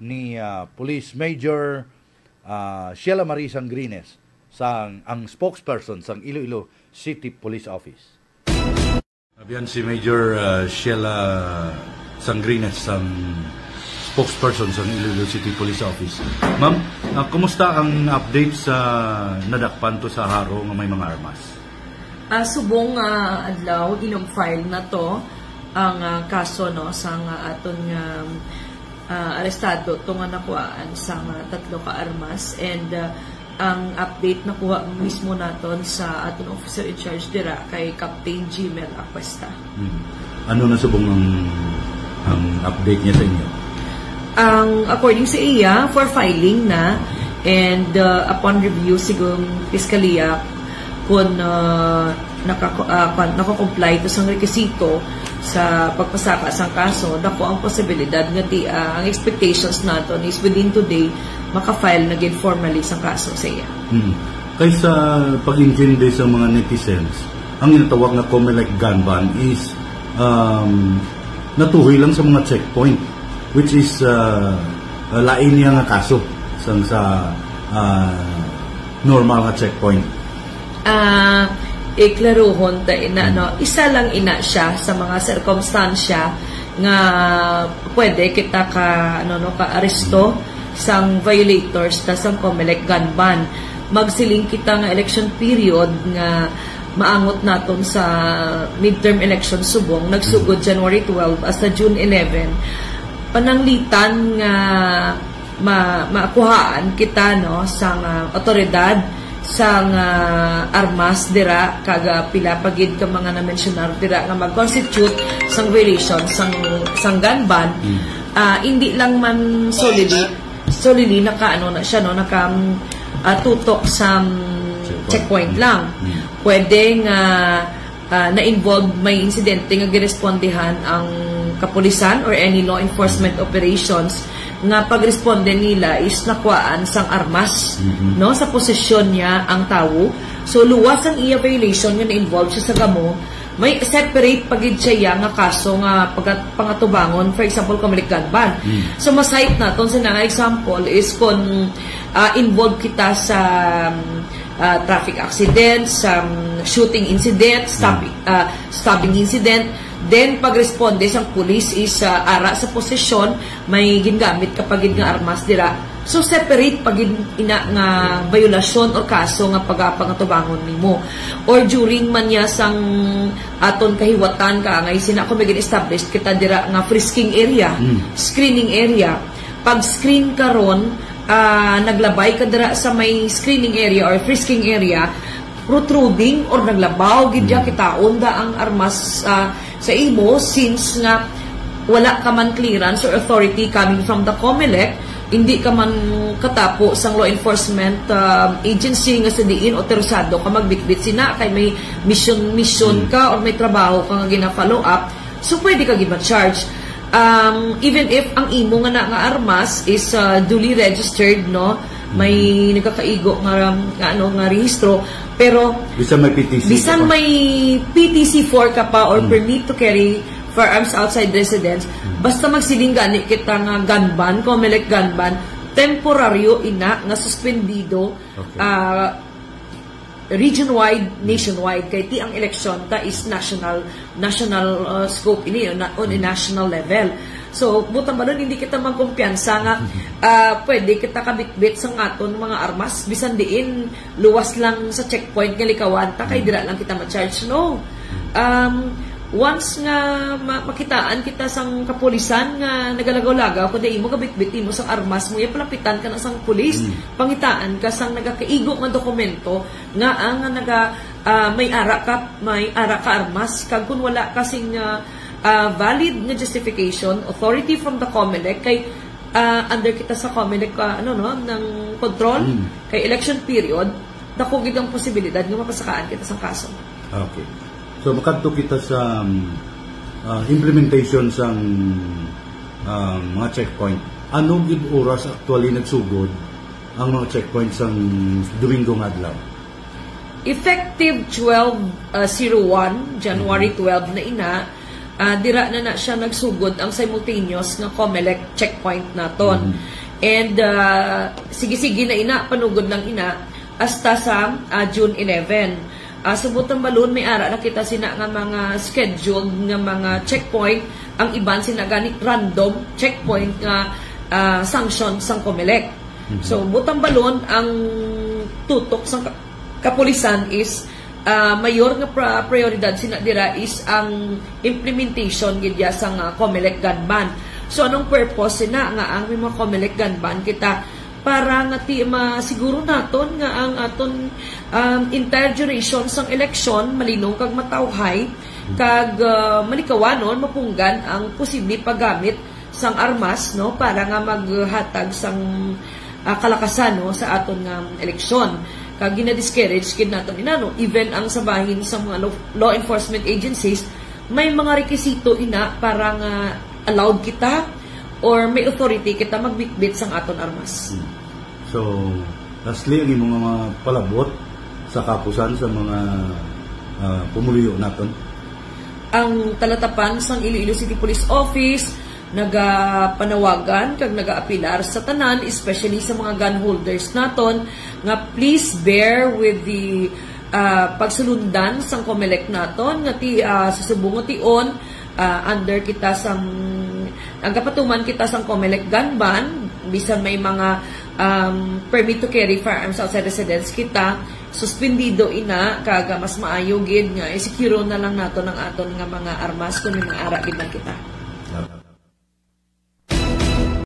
ni Police Major Sheila Marie Sangrines ang spokesperson sa Iloilo City Police Office. Abiyan si Major Sheila Sangrines ang spokesperson sa Iloilo City Police Office. Ma'am, kumusta ang update sa nadakpan to sa Haro nga may mga armas? Subong adlaw inong-file na to ang kaso no sang aton nga arestado to nga nakuhaan sang 3 ka armas, and ang update nakuha mismo naton sa aton officer in charge dira kay Captain Jimel Aquesta. Ano na subong ang update niya sa inyo? According sa iya, for filing na, and upon review sigong Piskalya kung nakakomply to sa rekisito sa pagpasaka sang kaso, dako ang posibilidad nga ang expectations naton is within today maka-file na gid formally sang kaso sa iya. Kaysa pag-intindi sa mga netizens, ang ginatawag na COMELEC gun ban is natuhoy lang sa mga checkpoint, which is lain niya nga kaso sa normal nga checkpoint. Iklaruhon ta ina no, isa lang ina siya sa mga sirkumstansya nga pwede kita ka aresto sang violators ta sang COMELEC gun ban. Magsiling kita nga election period nga maangot naton sa midterm election subong nagsugod January 12 hasta June 11, pananglitan nga maakuhaan kita no sang otoridad sang armas dira kaga pila pagid ka mga na-mentionar dira nga mag-constitute sang violation sang gun ban. Hindi lang man solely naka na siya no, naka tutok sa checkpoint lang. Pwede nga na-involve may insidente nga girespondihan ang kapulisan or any law enforcement operations nga pagresponde nila is nakuhaan sang armas no sa posisyon niya ang tawo. So luwas ang iya violation nga na-involve siya sa gamo, may separate pagid siya nga kaso nga pangatubangon, for example COMELEC gun ban. So masayt naton sa nga example is kung involved kita sa traffic accidents, shooting incident, stabbing incident, then pagresponde sang pulis is ara sa posisyon may gingamit kapag nga armas dira. So separate pagid ina nga violasyon or kaso nga pagatubangon nimo, or during man niya sang aton kahiwatan ka nga isina ko may gin-establish kita dira nga frisking area, screening area. Pag screen karon naglabay ka dira sa may screening area or frisking area, protruding or naglabaw gidya kita onda ang armas sa imo, since nga wala ka man clearance or authority coming from the COMELEC, hindi ka man katapo sang law enforcement agency nga sa diin otorisado ka magbitbit sina kay may mission ka or may trabaho ka nga gina-follow up, so pwede ka gi-charge. Even if ang imo nga armas is duly registered no, may nagkakaigo nga rehistro, pero bisan may PTC4 ka pa or permit to carry firearms outside residence, basta magsiling gani kita nga gun ban, COMELEC gun ban, temporaryo ina nga suspendido, region-wide, nationwide, kay ti ang eleksyon ta is national scope ini on a national level. So butang balon hindi kita magkumpiyansa nga pwede kita kabitbit sa aton mga armas bisan diin luwas lang sa checkpoint nga likawan ta kay dira lang kita ma-charge. No, once nga makitaan kita sang kapulisan nga nagalagaw-lagaw kundi imo kabitbit mo sang armas mo, palapitan ka na sang pulis, pangitaan ka sang nagakaigo nga dokumento nga ang may ara ka armas, kag kun wala kasing valid nga justification, authority from the COMELEC kay under kita sa COMELEC ng control kay election period, dako gid ang posibilidad nga mapasakaan kita sang kaso. Okay. So makadto kita sa implementation sang mga checkpoint. Ano gid oras actually nagsugod ang mga checkpoint sang Domingo nga adlaw? Effective 12/01 January 12 na ina, dira na siya nagsugod ang simultaneous nga COMELEC checkpoint naton. And sige-sige na ina, panugod lang ina, hasta sa June 11. Sa Butang Balon, may ara nakita sina nga mga scheduled nga mga checkpoint, ang iban sina ganit random checkpoint nga sanction sang COMELEC. So, Butang Balon, ang tutok sang kapulisan is mayor nga prioridad sina dira is ang implementation gidya sang COMELEC gun ban. So, anong purpose sina nga ang mga COMELEC gun ban kita para nga masiguro naton nga ang aton entire duration sang election malinong kag matawhay kag malikawanon mapunggan ang posible paggamit sang armas no para nga maghatag sang kalakasan no sa aton nga eleksyon. Kag gina-discourage kid naton inano even ang sabahin sa mga law enforcement agencies may mga rekisito ina para nga allowed kita or may authority kita magbitbit sang aton armas. So, lastly, ang imong mga palabot sa kapusan sa mga pumuliyo naton? Ang talatapan sang Iloilo City Police Office nagapanawagan kag nagaapilar sa tanan, especially sa mga gun holders naton, nga please bear with the pagsulundan sang COMELEC naton nga susubong tion under kita sang ang kapatuman kita sang COMELEC gun ban bisan may mga permit to carry firearms outside residence kita suspendido ina kaga mas maayo gid nga i-secure na lang nato ng aton nga mga armas kung may mga ara gid na kita.